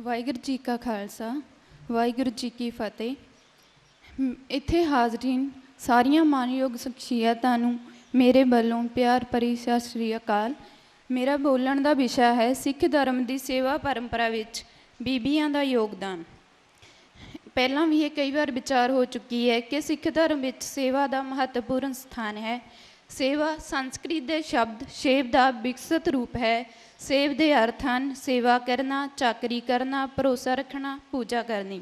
ਵਾਹਿਗੁਰੂ ਜੀ ਕਾ ਖਾਲਸਾ ਵਾਹਿਗੁਰੂ ਜੀ ਕੀ ਫਤਿਹ। ਇੱਥੇ ਹਾਜ਼ਰੀਨ ਸਾਰੀਆਂ ਮਾਨਯੋਗ ਸ਼ਖਸੀਅਤਾਂ ਨੂੰ ਮੇਰੇ ਵੱਲੋਂ ਪਿਆਰ ਭਰੀ ਸਤਿ ਸ਼੍ਰੀ ਅਕਾਲ। ਮੇਰਾ ਬੋਲਣ ਦਾ ਵਿਸ਼ਾ ਹੈ ਸਿੱਖ ਧਰਮ ਦੀ ਸੇਵਾ ਪਰੰਪਰਾ ਵਿੱਚ ਬੀਬੀਆਂ ਦਾ ਯੋਗਦਾਨ। ਪਹਿਲਾਂ ਵੀ ਇਹ ਕਈ ਵਾਰ ਵਿਚਾਰ ਹੋ ਚੁੱਕੀ ਹੈ ਕਿ ਸਿੱਖ ਧਰਮ ਵਿੱਚ ਸੇਵਾ ਦਾ ਮਹੱਤਵਪੂਰਨ ਸਥਾਨ ਹੈ। ਸੇਵਾ ਸੰਸਕ੍ਰਿਤ ਦੇ ਸ਼ਬਦ ਸੇਵ ਦਾ ਵਿਕਸਿਤ ਰੂਪ ਹੈ। ਸੇਵ ਦੇ ਅਰਥ ਹਨ ਸੇਵਾ ਕਰਨਾ, ਚਾਕਰੀ ਕਰਨਾ, ਭਰੋਸਾ ਰੱਖਣਾ, ਪੂਜਾ ਕਰਨੀ।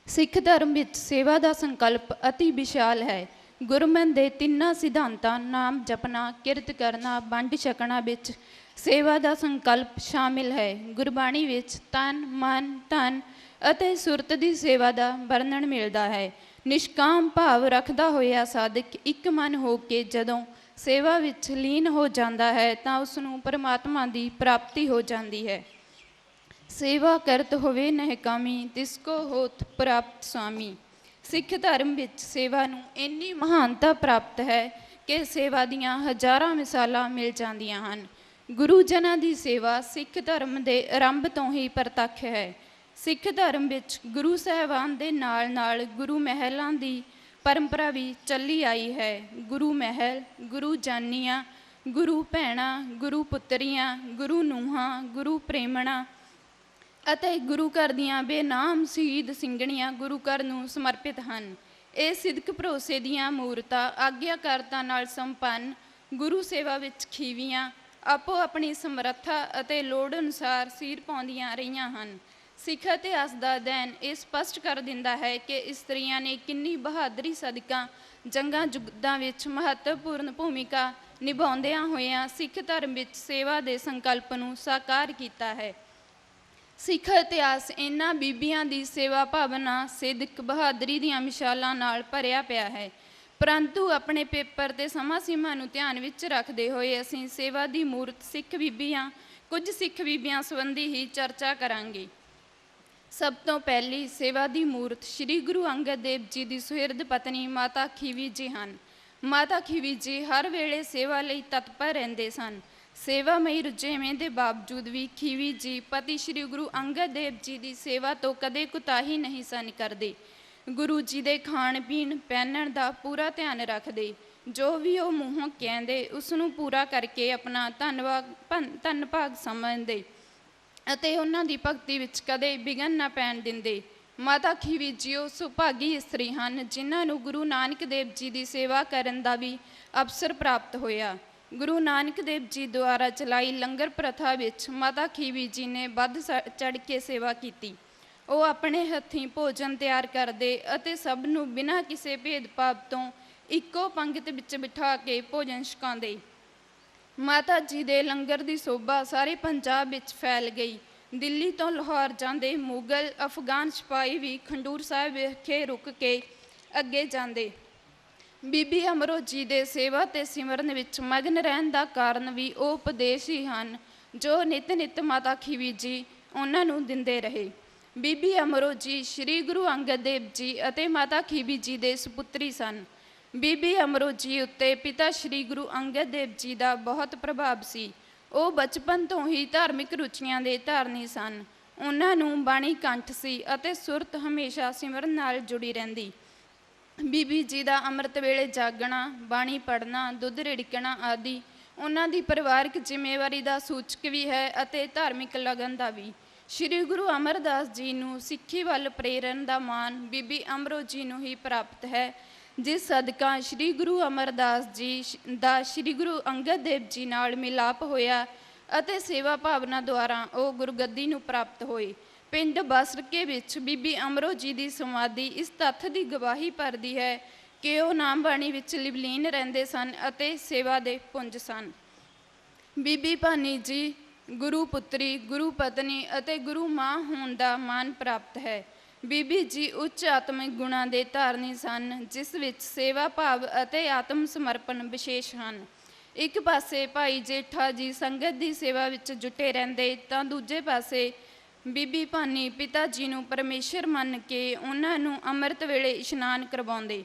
ਸਿੱਖ ਧਰਮ ਵਿੱਚ ਸੇਵਾ ਦਾ ਸੰਕਲਪ ਅਤੀ ਵਿਸ਼ਾਲ ਹੈ। ਗੁਰਮਤਿ ਦੇ ਤਿੰਨਾਂ ਸਿਧਾਂਤਾਂ ਨਾਮ ਜਪਣਾ, ਕਿਰਤ ਕਰਨਾ, ਵੰਡ ਛਕਣਾ ਵਿੱਚ ਸੇਵਾ ਦਾ ਸੰਕਲਪ ਸ਼ਾਮਿਲ ਹੈ। ਗੁਰਬਾਣੀ ਵਿੱਚ ਤਨ, ਮਨ, ਧਨ ਅਤੇ ਸੁਰਤ ਦੀ ਸੇਵਾ ਦਾ ਵਰਣਨ ਮਿਲਦਾ ਹੈ। ਨਿਸ਼ਕਾਮ ਭਾਵ ਰੱਖਦਾ ਹੋਇਆ ਸਾਧਕ ਇੱਕ ਮਨ ਹੋ ਕੇ ਜਦੋਂ ਸੇਵਾ ਵਿੱਚ ਲੀਨ ਹੋ ਜਾਂਦਾ ਹੈ ਤਾਂ ਉਸ ਨੂੰ ਪਰਮਾਤਮਾ ਦੀ ਪ੍ਰਾਪਤੀ ਹੋ ਜਾਂਦੀ ਹੈ। ਸੇਵਾ ਕਰਤ ਹੋਵੇ ਨਹਿਕਾਮੀ, ਤਿਸ ਕੋ ਹੋਤ ਪ੍ਰਾਪਤ ਸੁਆਮੀ। ਸਿੱਖ ਧਰਮ ਵਿੱਚ ਸੇਵਾ ਨੂੰ ਇੰਨੀ ਮਹਾਨਤਾ ਪ੍ਰਾਪਤ ਹੈ ਕਿ ਸੇਵਾ ਦੀਆਂ ਹਜ਼ਾਰਾਂ ਮਿਸਾਲਾਂ ਮਿਲ ਜਾਂਦੀਆਂ ਹਨ। ਗੁਰੂ ਜਨਾਂ ਦੀ ਸੇਵਾ ਸਿੱਖ ਧਰਮ ਦੇ ਆਰੰਭ ਤੋਂ ਹੀ ਪ੍ਰਤੱਖ ਹੈ। ਸਿੱਖ ਧਰਮ ਵਿੱਚ ਗੁਰੂ ਸਾਹਿਬਾਨ ਦੇ ਨਾਲ ਨਾਲ ਗੁਰੂ ਮਹਿਲਾਂ ਦੀ ਪਰੰਪਰਾ ਵੀ ਚੱਲੀ ਆਈ ਹੈ। ਗੁਰੂ ਮਹਿਲ, ਗੁਰੂ ਜਾਨੀਆਂ, ਗੁਰੂ ਭੈਣਾਂ, ਗੁਰੂ ਪੁੱਤਰੀਆਂ, ਗੁਰੂ ਨੂੰਹਾਂ, ਗੁਰੂ ਪ੍ਰੇਮਣਾ ਅਤੇ ਗੁਰੂ ਘਰ ਦੀਆਂ ਬੇਨਾਮ ਸ਼ਹੀਦ ਸਿੰਘਣੀਆਂ ਗੁਰੂ ਘਰ ਨੂੰ ਸਮਰਪਿਤ ਹਨ। ਇਹ ਸਿਦਕ ਭਰੋਸੇ ਦੀਆਂ ਮੂਰਤਾਂ ਆਗਿਆਕਾਰਤਾ ਨਾਲ ਸੰਪੰਨ ਗੁਰੂ ਸੇਵਾ ਵਿੱਚ ਖੀਵੀਆਂ ਆਪੋ ਆਪਣੀ ਸਮਰੱਥਾ ਅਤੇ ਲੋੜ ਅਨੁਸਾਰ ਸੀਰ ਪਾਉਂਦੀਆਂ ਰਹੀਆਂ ਹਨ। ਸਿੱਖ ਇਤਿਹਾਸ ਦਾ ਅਧਿਐਨ ਇਹ ਸਪਸ਼ਟ ਕਰ ਦਿੰਦਾ ਹੈ ਕਿ ਇਸਤਰੀਆਂ ਨੇ ਕਿੰਨੀ ਬਹਾਦਰੀ ਸਦਕਾ ਜੰਗਾਂ ਯੁੱਧਾਂ ਵਿੱਚ ਮਹੱਤਵਪੂਰਨ ਭੂਮਿਕਾ ਨਿਭਾਉਂਦਿਆਂ ਹੋਇਆਂ ਸਿੱਖ ਧਰਮ ਵਿੱਚ ਸੇਵਾ ਦੇ ਸੰਕਲਪ ਨੂੰ ਸਾਕਾਰ ਕੀਤਾ ਹੈ। ਸਿੱਖ ਇਤਿਹਾਸ ਇਹਨਾਂ ਬੀਬੀਆਂ ਦੀ ਸੇਵਾ ਭਾਵਨਾ, ਸਿਦਕ, ਬਹਾਦਰੀ ਦੀਆਂ ਮਿਸਾਲਾਂ ਨਾਲ ਭਰਿਆ ਪਿਆ ਹੈ। ਪਰੰਤੂ ਆਪਣੇ ਪੇਪਰ ਤੇ ਸਮਾਂ ਸੀਮਾ ਨੂੰ ਧਿਆਨ ਵਿੱਚ ਰੱਖਦੇ ਹੋਏ ਅਸੀਂ ਸੇਵਾ ਦੀ ਮੂਰਤ ਕੁਝ ਸਿੱਖ ਬੀਬੀਆਂ ਸੰਬੰਧੀ ਹੀ ਚਰਚਾ ਕਰਾਂਗੇ। ਸਭ ਤੋਂ ਪਹਿਲੀ ਸੇਵਾ ਦੀ ਮੂਰਤ ਸ਼੍ਰੀ ਗੁਰੂ ਅੰਗਦ ਦੇਵ ਜੀ ਦੀ ਸੁਹਿਰਦ ਪਤਨੀ ਮਾਤਾ ਖੀਵੀ ਜੀ ਹਨ। ਮਾਤਾ ਖੀਵੀ ਜੀ ਹਰ ਵੇਲੇ ਸੇਵਾ ਲਈ ਤਤਪਰ ਰਹਿੰਦੇ ਸਨ। ਸੇਵਾਮਈ ਰੁਝੇਵੇਂ ਦੇ ਬਾਵਜੂਦ ਵੀ ਖੀਵੀ ਜੀ ਪਤੀ ਸ਼੍ਰੀ ਗੁਰੂ ਅੰਗਦ ਦੇਵ ਜੀ ਦੀ ਸੇਵਾ ਤੋਂ ਕਦੇ ਕੁਤਾਹੀ ਨਹੀਂ ਸਨ ਕਰਦੇ। ਗੁਰੂ ਜੀ ਦੇ ਖਾਣ ਪੀਣ ਪਹਿਨਣ ਦਾ ਪੂਰਾ ਧਿਆਨ ਰੱਖਦੇ। ਜੋ ਵੀ ਉਹ ਮੂੰਹੋਂ ਕਹਿੰਦੇ ਉਸ ਨੂੰ ਪੂਰਾ ਕਰਕੇ ਆਪਣਾ ਧੰਨ ਭਾਗ ਸਮਝਦੇ ਅਤੇ ਉਹਨਾਂ ਦੀ ਭਗਤੀ ਵਿੱਚ ਕਦੇ ਵਿਘਨ ਨਾ ਪੈਣ ਦਿੰਦੇ। ਮਾਤਾ ਖੀਵੀ ਜੀ ਉਹ ਸੁਭਾਗੀ ਇਸਤਰੀ ਹਨ ਜਿਨ੍ਹਾਂ ਨੂੰ ਗੁਰੂ ਨਾਨਕ ਦੇਵ ਜੀ ਦੀ ਸੇਵਾ ਕਰਨ ਦਾ ਵੀ ਅਵਸਰ ਪ੍ਰਾਪਤ ਹੋਇਆ। ਗੁਰੂ ਨਾਨਕ ਦੇਵ ਜੀ ਦੁਆਰਾ ਚਲਾਈ ਲੰਗਰ ਪ੍ਰਥਾ ਵਿੱਚ ਮਾਤਾ ਖੀਵੀ ਜੀ ਨੇ ਵੱਧ ਚੜ੍ਹ ਕੇ ਸੇਵਾ ਕੀਤੀ। ਉਹ ਆਪਣੇ ਹੱਥੀਂ ਭੋਜਨ ਤਿਆਰ ਕਰਦੇ ਅਤੇ ਸਭ ਨੂੰ ਬਿਨਾਂ ਕਿਸੇ ਭੇਦਭਾਵ ਤੋਂ ਇੱਕੋ ਪੰਗਤ ਵਿੱਚ ਬਿਠਾ ਕੇ ਭੋਜਨ ਛਕਾਉਂਦੇ। ਮਾਤਾ ਜੀ ਦੇ ਲੰਗਰ ਦੀ ਸ਼ੋਭਾ ਸਾਰੇ ਪੰਜਾਬ ਵਿੱਚ ਫੈਲ ਗਈ। ਦਿੱਲੀ ਤੋਂ ਲਾਹੌਰ ਜਾਂਦੇ ਮੁਗਲ ਅਫਗਾਨ ਸਿਪਾਹੀ ਵੀ ਖਡੂਰ ਸਾਹਿਬ ਵਿਖੇ ਰੁਕ ਕੇ ਅੱਗੇ ਜਾਂਦੇ। ਬੀਬੀ ਅਮਰੋ ਜੀ ਦੇ ਸੇਵਾ ਅਤੇ ਸਿਮਰਨ ਵਿੱਚ ਮਗਨ ਰਹਿਣ ਦਾ ਕਾਰਨ ਵੀ ਉਹ ਉਪਦੇਸ਼ ਹੀ ਹਨ ਜੋ ਨਿਤ ਮਾਤਾ ਖੀਵੀ ਜੀ ਉਹਨਾਂ ਨੂੰ ਦਿੰਦੇ ਰਹੇ। ਬੀਬੀ ਅਮਰੋ ਜੀ ਸ਼੍ਰੀ ਗੁਰੂ ਅੰਗਦ ਦੇਵ ਜੀ ਅਤੇ ਮਾਤਾ ਖੀਵੀ ਜੀ ਦੇ ਸੁਪੁੱਤਰੀ ਸਨ। ਬੀਬੀ ਅਮਰੋ ਜੀ ਉੱਤੇ ਪਿਤਾ ਸ਼੍ਰੀ ਗੁਰੂ ਅੰਗਦ ਦੇਵ ਜੀ ਦਾ ਬਹੁਤ ਪ੍ਰਭਾਵ ਸੀ। ਉਹ ਬਚਪਨ ਤੋਂ ਹੀ ਧਾਰਮਿਕ ਰੁਚੀਆਂ ਦੇ ਧਾਰਨੀ ਸਨ। ਉਹਨਾਂ ਨੂੰ ਬਾਣੀ ਕੰਠ ਸੀ ਅਤੇ ਸੁਰਤ ਹਮੇਸ਼ਾ ਸਿਮਰਨ ਨਾਲ ਜੁੜੀ ਰਹਿੰਦੀ। ਬੀਬੀ ਜੀ ਦਾ ਅੰਮ੍ਰਿਤ ਵੇਲੇ ਜਾਗਣਾ, ਬਾਣੀ ਪੜ੍ਹਨਾ, ਦੁੱਧ ਰਿੜਕਣਾ ਆਦਿ ਉਹਨਾਂ ਦੀ ਪਰਿਵਾਰਕ ਜ਼ਿੰਮੇਵਾਰੀ ਦਾ ਸੂਚਕ ਵੀ ਹੈ ਅਤੇ ਧਾਰਮਿਕ ਲਗਨ ਦਾ ਵੀ। ਸ਼੍ਰੀ ਗੁਰੂ ਅਮਰਦਾਸ ਜੀ ਨੂੰ ਸਿੱਖੀ ਵੱਲ ਪ੍ਰੇਰਨ ਦਾ ਮਾਣ ਬੀਬੀ ਅਮਰੋ ਜੀ ਨੂੰ ਹੀ ਪ੍ਰਾਪਤ ਹੈ, ਜਿਸ ਸਦਕਾ ਸ਼੍ਰੀ ਗੁਰੂ ਅਮਰਦਾਸ ਜੀ ਦਾ ਸ਼੍ਰੀ ਗੁਰੂ ਅੰਗਦ ਦੇਵ ਜੀ ਨਾਲ ਮਿਲਾਪ ਹੋਇਆ ਅਤੇ ਸੇਵਾ ਭਾਵਨਾ ਦੁਆਰਾ ਉਹ ਗੁਰਗੱਦੀ ਨੂੰ ਪ੍ਰਾਪਤ ਹੋਏ। ਪਿੰਡ ਬਸਰਕੇ ਵਿੱਚ ਬੀਬੀ ਅਮਰੋ ਜੀ ਦੀ ਸਮਾਧੀ ਇਸ ਤੱਥ ਦੀ ਗਵਾਹੀ ਭਰਦੀ ਹੈ ਕਿ ਉਹ ਨਾਮ ਬਾਣੀ ਵਿੱਚ ਲਿਵਲੀਨ ਰਹਿੰਦੇ ਸਨ ਅਤੇ ਸੇਵਾ ਦੇ ਪੁੰਜ ਸਨ। ਬੀਬੀ ਭਾਨੀ ਜੀ ਗੁਰੂ ਪੁੱਤਰੀ, ਗੁਰੂ ਪਤਨੀ ਅਤੇ ਗੁਰੂ ਮਾਂ ਹੋਣ ਦਾ ਮਾਣ ਪ੍ਰਾਪਤ ਹੈ। ਬੀਬੀ ਜੀ ਉੱਚ ਆਤਮਿਕ ਗੁਣਾਂ ਦੇ ਧਾਰਨੀ ਸਨ ਜਿਸ ਵਿੱਚ ਸੇਵਾ ਭਾਵ ਅਤੇ ਆਤਮ ਸਮਰਪਣ ਵਿਸ਼ੇਸ਼ ਹਨ। ਇੱਕ ਪਾਸੇ ਭਾਈ ਜੇਠਾ ਜੀ ਸੰਗਤ ਦੀ ਸੇਵਾ ਵਿੱਚ ਜੁਟੇ ਰਹਿੰਦੇ ਤਾਂ ਦੂਜੇ ਪਾਸੇ ਬੀਬੀ ਭਾਨੀ ਪਿਤਾ ਜੀ ਨੂੰ ਪਰਮੇਸ਼ਰ ਮੰਨ ਕੇ ਉਹਨਾਂ ਨੂੰ ਅੰਮ੍ਰਿਤ ਵੇਲੇ ਇਸ਼ਨਾਨ ਕਰਵਾਉਂਦੇ।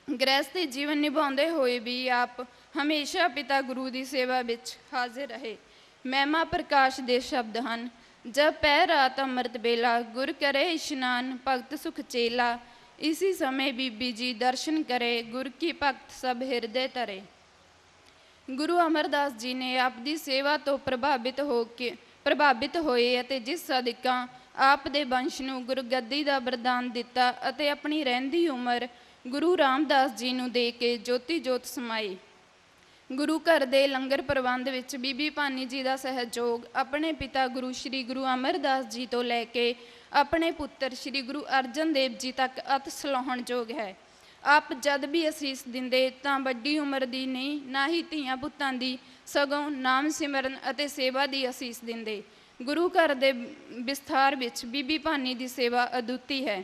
ਗ੍ਰਹਿਸਥੀ ਜੀਵਨ ਨਿਭਾਉਂਦੇ ਹੋਏ ਵੀ ਆਪ ਹਮੇਸ਼ਾ ਪਿਤਾ ਗੁਰੂ ਦੀ ਸੇਵਾ ਵਿੱਚ ਹਾਜ਼ਰ ਰਹੇ। ਮਹਿਮਾ ਪ੍ਰਕਾਸ਼ ਦੇ ਸ਼ਬਦ ਹਨ। जब पै रात अमृत बेला, गुर करे इशनान, भगत सुख चेला। इसी समय बीबी जी दर्शन करे, गुर की भगत सब हिरदे तरे। गुरु अमरदास जी ने आपकी सेवा तो प्रभावित होए ਅਤੇ जिस सदका आप दे वंश ਨੂੰ गुरगद्दी ਦਾ ਵਰਦਾਨ ਦਿੱਤਾ ਅਤੇ ਆਪਣੀ ਰਹਿੰਦੀ ਉਮਰ ਗੁਰੂ ਰਾਮਦਾਸ ਜੀ ਨੂੰ ਦੇ ਕੇ ਜੋਤੀ ਜੋਤ ਸਮਾਈ। ਗੁਰੂ ਘਰ ਦੇ ਲੰਗਰ ਪ੍ਰਬੰਧ ਵਿੱਚ ਬੀਬੀ ਭਾਨੀ ਜੀ ਦਾ ਸਹਿਯੋਗ ਆਪਣੇ ਪਿਤਾ ਗੁਰੂ ਸ਼੍ਰੀ ਗੁਰੂ ਅਮਰਦਾਸ ਜੀ ਤੋਂ ਲੈ ਕੇ ਆਪਣੇ ਪੁੱਤਰ ਸ਼੍ਰੀ ਗੁਰੂ ਅਰਜਨ ਦੇਵ ਜੀ ਤੱਕ ਅਤ ਸਲਾਹੁਣਯੋਗ ਹੈ। ਆਪ ਜਦ ਵੀ ਅਸੀਸ ਦਿੰਦੇ ਤਾਂ ਵੱਡੀ ਉਮਰ ਦੀ ਨਹੀਂ, ਨਾ ਹੀ ਧੀਆਂ ਪੁੱਤਾਂ ਦੀ, ਸਗੋਂ ਨਾਮ ਸਿਮਰਨ ਅਤੇ ਸੇਵਾ ਦੀ ਅਸੀਸ ਦਿੰਦੇ। ਗੁਰੂ ਘਰ ਦੇ ਵਿਸਥਾਰ ਵਿੱਚ ਬੀਬੀ ਭਾਨੀ ਦੀ ਅਦੁੱਤੀ ਅਦੁੱਤੀ ਹੈ।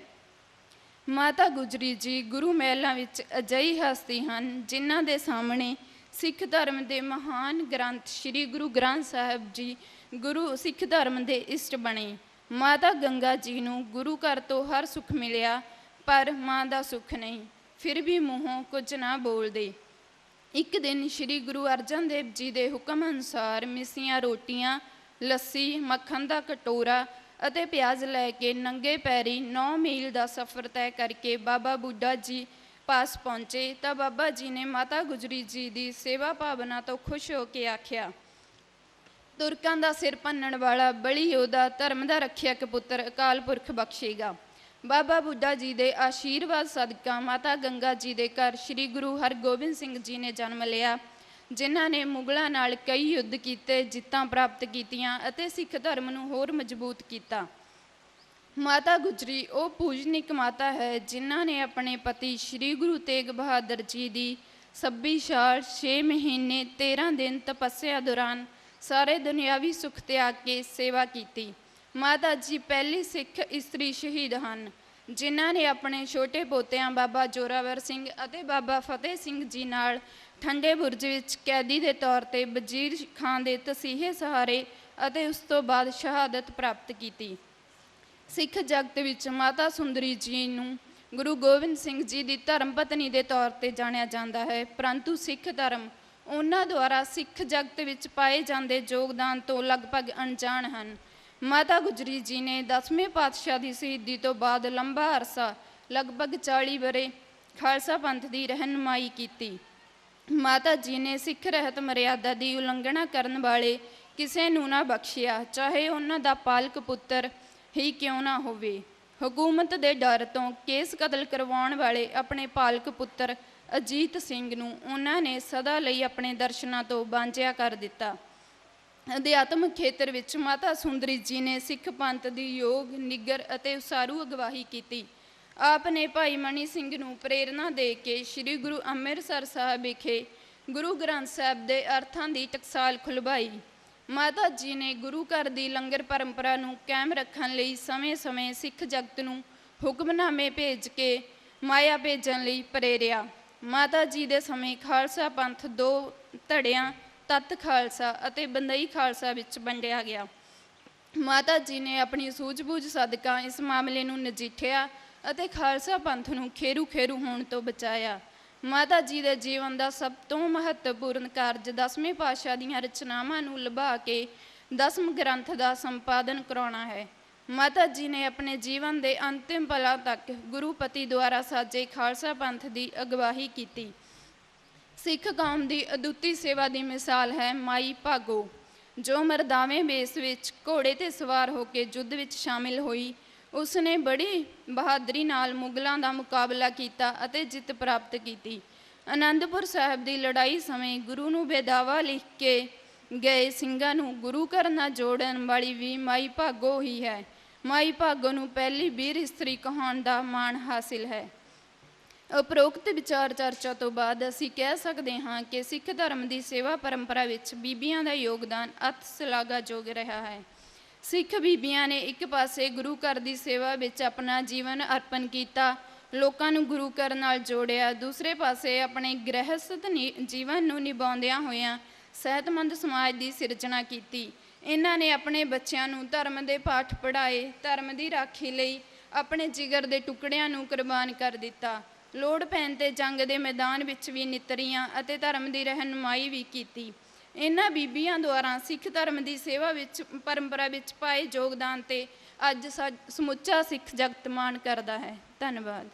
ਮਾਤਾ ਗੁਜਰੀ ਜੀ ਗੁਰੂ ਮਹਿਲਾਂ ਵਿੱਚ ਅਜਿਹੀ ਹਸਤੀ ਹਨ ਜਿਨ੍ਹਾਂ ਦੇ ਸਾਹਮਣੇ ਸਿੱਖ ਧਰਮ ਦੇ ਮਹਾਨ ਗ੍ਰੰਥ ਸ਼੍ਰੀ ਗੁਰੂ ਗ੍ਰੰਥ ਸਾਹਿਬ ਜੀ ਸਿੱਖ ਧਰਮ ਦੇ ਇਸ਼ਟ ਬਣੇ। ਮਾਤਾ ਗੰਗਾ ਜੀ ਨੂੰ ਗੁਰੂ ਘਰ ਤੋਂ ਹਰ ਸੁੱਖ ਮਿਲਿਆ, ਪਰ ਮਾਂ ਦਾ ਸੁੱਖ ਨਹੀਂ। ਫਿਰ ਵੀ ਮੂੰਹੋਂ ਕੁਝ ਨਾ ਬੋਲਦੇ। ਇੱਕ ਦਿਨ ਸ਼੍ਰੀ ਗੁਰੂ ਅਰਜਨ ਦੇਵ ਜੀ ਦੇ ਹੁਕਮ ਅਨੁਸਾਰ ਮਿੱਸੀਆਂ ਰੋਟੀਆਂ, ਲੱਸੀ, ਮੱਖਣ ਦਾ ਕਟੋਰਾ ਅਤੇ ਪਿਆਜ਼ ਲੈ ਕੇ ਨੰਗੇ ਪੈਰੀ 9 ਮੀਲ ਦਾ ਸਫ਼ਰ ਤੈਅ ਕਰਕੇ ਬਾਬਾ ਬੁੱਢਾ ਜੀ ਪਾਸ ਪਹੁੰਚੇ ਤਾਂ ਬਾਬਾ ਜੀ ਨੇ ਮਾਤਾ ਗੁਜਰੀ ਜੀ ਦੀ ਸੇਵਾ ਭਾਵਨਾ ਤੋਂ ਖੁਸ਼ ਹੋ ਕੇ ਆਖਿਆ, ਤੁਰਕਾਂ ਦਾ ਸਿਰ ਭੰਨਣ ਵਾਲਾ ਬਲੀ ਯੋਧਾ, ਧਰਮ ਦਾ ਰੱਖਿਅਕ ਪੁੱਤਰ ਅਕਾਲ ਪੁਰਖ ਬਖਸ਼ੇਗਾ। ਬਾਬਾ ਬੁੱਢਾ ਜੀ ਦੇ ਆਸ਼ੀਰਵਾਦ ਸਦਕਾ ਮਾਤਾ ਗੰਗਾ ਜੀ ਦੇ ਘਰ ਸ਼੍ਰੀ ਗੁਰੂ ਹਰਗੋਬਿੰਦ ਸਿੰਘ ਜੀ ਨੇ ਜਨਮ ਲਿਆ, ਜਿਨ੍ਹਾਂ ਨੇ ਮੁਗਲਾਂ ਨਾਲ ਕਈ ਯੁੱਧ ਕੀਤੇ, ਜਿੱਤਾਂ ਪ੍ਰਾਪਤ ਕੀਤੀਆਂ ਅਤੇ ਸਿੱਖ ਧਰਮ ਨੂੰ ਹੋਰ ਮਜ਼ਬੂਤ ਕੀਤਾ। ਮਾਤਾ ਗੁਜਰੀ ਉਹ ਪੂਜਨੀਕ ਮਾਤਾ ਹੈ ਜਿਨ੍ਹਾਂ ਨੇ ਆਪਣੇ ਪਤੀ ਸ਼੍ਰੀ ਗੁਰੂ ਤੇਗ ਬਹਾਦਰ ਜੀ ਦੀ 26 ਸਾਲ 6 ਮਹੀਨੇ 13 ਦਿਨ ਤਪੱਸਿਆ ਦੌਰਾਨ ਸਾਰੇ ਦੁਨਿਆਵੀ ਸੁੱਖ ਤਿਆਗ ਕੇ ਸੇਵਾ ਕੀਤੀ। ਮਾਤਾ ਜੀ ਪਹਿਲੀ ਸਿੱਖ ਇਸਤਰੀ ਸ਼ਹੀਦ ਹਨ ਜਿਨ੍ਹਾਂ ਨੇ ਆਪਣੇ ਛੋਟੇ ਪੋਤਿਆਂ ਬਾਬਾ ਜੋਰਾਵਰ ਸਿੰਘ ਅਤੇ ਬਾਬਾ ਫਤਿਹ ਸਿੰਘ ਜੀ ਨਾਲ ਠੰਡੇ ਬੁਰਜ ਵਿੱਚ ਕੈਦੀ ਦੇ ਤੌਰ 'ਤੇ ਵਜ਼ੀਰ ਖਾਂ ਦੇ ਤਸੀਹੇ ਸਹਾਰੇ ਅਤੇ ਉਸ ਤੋਂ ਬਾਅਦ ਸ਼ਹਾਦਤ ਪ੍ਰਾਪਤ ਕੀਤੀ। ਸਿੱਖ ਜਗਤ ਵਿੱਚ ਮਾਤਾ ਸੁੰਦਰੀ ਜੀ ਨੂੰ ਗੁਰੂ ਗੋਬਿੰਦ ਸਿੰਘ ਜੀ ਦੀ ਧਰਮ ਪਤਨੀ ਦੇ ਤੌਰ 'ਤੇ ਜਾਣਿਆ ਜਾਂਦਾ ਹੈ, ਪਰੰਤੂ ਸਿੱਖ ਧਰਮ ਉਹਨਾਂ ਦੁਆਰਾ ਸਿੱਖ ਜਗਤ ਵਿੱਚ ਪਾਏ ਜਾਂਦੇ ਯੋਗਦਾਨ ਤੋਂ ਲਗਭਗ ਅਣਜਾਣ ਹਨ। ਮਾਤਾ ਗੁਜਰੀ ਜੀ ਨੇ 10ਵੇਂ ਪਾਤਸ਼ਾਹ ਦੀ ਸ਼ਹੀਦੀ ਤੋਂ ਬਾਅਦ ਲੰਬਾ ਅਰਸਾ ਲਗਭਗ 40 ਵਰ੍ਹੇ ਖਾਲਸਾ ਪੰਥ ਦੀ ਰਹਿਨੁਮਾਈ ਕੀਤੀ। ਮਾਤਾ ਜੀ ਨੇ ਸਿੱਖ ਰਹਿਤ ਮਰਿਆਦਾ ਦੀ ਉਲੰਘਣਾ ਕਰਨ ਵਾਲੇ ਕਿਸੇ ਨੂੰ ਨਾ ਬਖਸ਼ਿਆ, ਚਾਹੇ ਉਹਨਾਂ ਦਾ ਪਾਲਕ ਪੁੱਤਰ ਹੀ ਕਿਉਂ ਨਾ ਹੋਵੇ। ਹਕੂਮਤ ਦੇ ਡਰ ਤੋਂ ਕੇਸ ਕਤਲ ਕਰਵਾਉਣ ਵਾਲੇ ਆਪਣੇ ਪਾਲਕ ਪੁੱਤਰ ਅਜੀਤ ਸਿੰਘ ਨੂੰ ਉਹਨਾਂ ਨੇ ਸਦਾ ਲਈ ਆਪਣੇ ਦਰਸ਼ਨਾਂ ਤੋਂ ਵਾਂਝਿਆ ਕਰ ਦਿੱਤਾ। ਅਧਿਆਤਮਿਕ ਖੇਤਰ ਵਿੱਚ ਮਾਤਾ ਸੁੰਦਰੀ ਜੀ ਨੇ ਸਿੱਖ ਪੰਥ ਦੀ ਯੋਗ, ਨਿੱਗਰ ਅਤੇ ਉਸਾਰੂ ਅਗਵਾਈ ਕੀਤੀ। ਆਪ ਨੇ ਭਾਈ ਮਨੀ ਸਿੰਘ ਨੂੰ ਪ੍ਰੇਰਨਾ ਦੇ ਕੇ ਸ਼੍ਰੀ ਗੁਰੂ ਅੰਮ੍ਰਿਤਸਰ ਸਾਹਿਬ ਵਿਖੇ ਗੁਰੂ ਗ੍ਰੰਥ ਸਾਹਿਬ ਦੇ ਅਰਥਾਂ ਦੀ ਟਕਸਾਲ ਖੁਲਵਾਈ। ਮਾਤਾ ਜੀ ਨੇ ਗੁਰੂ ਘਰ ਦੀ ਲੰਗਰ ਪਰੰਪਰਾ ਨੂੰ ਕਾਇਮ ਰੱਖਣ ਲਈ ਸਮੇਂ-ਸਮੇਂ ਸਿੱਖ ਜਗਤ ਨੂੰ ਹੁਕਮਨਾਮੇ ਭੇਜ ਕੇ ਮਾਇਆ ਭੇਜਣ ਲਈ ਪ੍ਰੇਰਿਆ। ਮਾਤਾ ਜੀ ਦੇ ਸਮੇਂ ਖਾਲਸਾ ਪੰਥ 2 ਧੜਿਆਂ, ਤੱਤ ਖਾਲਸਾ ਅਤੇ ਬੰਦਈ ਖਾਲਸਾ ਵਿੱਚ ਵੰਡਿਆ ਗਿਆ। ਮਾਤਾ ਜੀ ਨੇ ਆਪਣੀ ਸੂਝ-ਬੂਝ ਸਦਕਾ ਇਸ ਮਾਮਲੇ ਨੂੰ ਨਜਿੱਠਿਆ ਅਤੇ ਖਾਲਸਾ ਪੰਥ ਨੂੰ ਖੇਰੂ ਹੋਣ ਤੋਂ ਬਚਾਇਆ। ਮਾਤਾ ਜੀ ਦੇ ਜੀਵਨ ਦਾ ਸਭ ਤੋਂ ਮਹੱਤਵਪੂਰਨ ਕਾਰਜ 10ਵੇਂ ਪਾਤਸ਼ਾਹ ਦੀਆਂ ਰਚਨਾਵਾਂ ਨੂੰ ਲਭਾ ਕੇ 10ਮ ਗ੍ਰੰਥ ਦਾ ਸੰਪਾਦਨ ਕਰਾਉਣਾ ਹੈ। ਮਾਤਾ ਜੀ ਨੇ ਆਪਣੇ ਜੀਵਨ ਦੇ ਅੰਤਿਮ ਪਲਾਂ ਤੱਕ ਗੁਰੂਪਤੀ ਦੁਆਰਾ ਸਾਜੇ ਖਾਲਸਾ ਪੰਥ ਦੀ ਅਗਵਾਈ ਕੀਤੀ। ਸਿੱਖ ਕੌਮ ਦੀ ਅਦੁੱਤੀ ਸੇਵਾ ਦੀ ਮਿਸਾਲ ਹੈ ਮਾਈ ਭਾਗੋ, ਜੋ ਮਰਦਾਵੇਂ ਵੇਸ ਵਿੱਚ ਘੋੜੇ 'ਤੇ ਸਵਾਰ ਹੋ ਕੇ ਯੁੱਧ ਵਿੱਚ ਸ਼ਾਮਿਲ ਹੋਈ। ਉਸ ਨੇ ਬੜੀ ਬਹਾਦਰੀ ਨਾਲ ਮੁਗਲਾਂ ਦਾ ਮੁਕਾਬਲਾ ਕੀਤਾ ਅਤੇ ਜਿੱਤ ਪ੍ਰਾਪਤ ਕੀਤੀ। ਅਨੰਦਪੁਰ ਸਾਹਿਬ ਦੀ ਲੜਾਈ ਸਮੇਂ ਗੁਰੂ ਨੂੰ ਬੇਦਾਵਾ ਲਿਖ ਕੇ ਗਏ ਸਿੰਘਾਂ ਨੂੰ ਗੁਰੂ ਘਰ ਨਾਲ ਜੋੜਨ ਵਾਲੀ ਵੀ ਮਾਈ ਭਾਗੋ ਹੀ ਹੈ। ਮਾਈ ਭਾਗੋ ਨੂੰ ਪਹਿਲੀ ਵੀਰ ਇਸਤਰੀ ਕਹਾਉਣ ਦਾ ਮਾਣ ਹਾਸਿਲ ਹੈ। ਉਪਰੋਕਤ ਵਿਚਾਰ ਚਰਚਾ ਤੋਂ ਬਾਅਦ ਅਸੀਂ ਕਹਿ ਸਕਦੇ ਹਾਂ ਕਿ ਸਿੱਖ ਧਰਮ ਦੀ ਸੇਵਾ ਪਰੰਪਰਾ ਵਿੱਚ ਬੀਬੀਆਂ ਦਾ ਯੋਗਦਾਨ ਅਤ ਸ਼ਲਾਘਾਯੋਗ ਰਿਹਾ ਹੈ। ਸਿੱਖ ਬੀਬੀਆਂ ਨੇ ਇੱਕ ਪਾਸੇ ਗੁਰੂ ਘਰ ਦੀ ਸੇਵਾ ਵਿੱਚ ਆਪਣਾ ਜੀਵਨ ਅਰਪਣ ਕੀਤਾ, ਲੋਕਾਂ ਨੂੰ ਗੁਰੂ ਘਰ ਨਾਲ ਜੋੜਿਆ। ਦੂਸਰੇ ਪਾਸੇ ਆਪਣੇ ਗ੍ਰਹਿਸਥ ਜੀਵਨ ਨੂੰ ਨਿਭਾਉਂਦਿਆਂ ਹੋਇਆਂ ਸਿਹਤਮੰਦ ਸਮਾਜ ਦੀ ਸਿਰਜਣਾ ਕੀਤੀ। ਇਹਨਾਂ ਨੇ ਆਪਣੇ ਬੱਚਿਆਂ ਨੂੰ ਧਰਮ ਦੇ ਪਾਠ ਪੜ੍ਹਾਏ, ਧਰਮ ਦੀ ਰਾਖੀ ਲਈ ਆਪਣੇ ਜਿਗਰ ਦੇ ਟੁਕੜਿਆਂ ਨੂੰ ਕੁਰਬਾਨ ਕਰ ਦਿੱਤਾ। ਲੋੜ ਪੈਣ 'ਤੇ ਜੰਗ ਦੇ ਮੈਦਾਨ ਵਿੱਚ ਵੀ ਨਿਤਰੀਆਂ ਅਤੇ ਧਰਮ ਦੀ ਰਹਿਨੁਮਾਈ ਵੀ ਕੀਤੀ। ਇਹਨਾਂ ਬੀਬੀਆਂ ਦੁਆਰਾ ਸਿੱਖ ਧਰਮ ਦੀ ਸੇਵਾ ਵਿੱਚ ਪਰੰਪਰਾ ਵਿੱਚ ਪਾਏ ਯੋਗਦਾਨ 'ਤੇ ਅੱਜ ਸਮੁੱਚਾ ਸਿੱਖ ਜਗਤ ਮਾਣ ਕਰਦਾ ਹੈ। ਧੰਨਵਾਦ।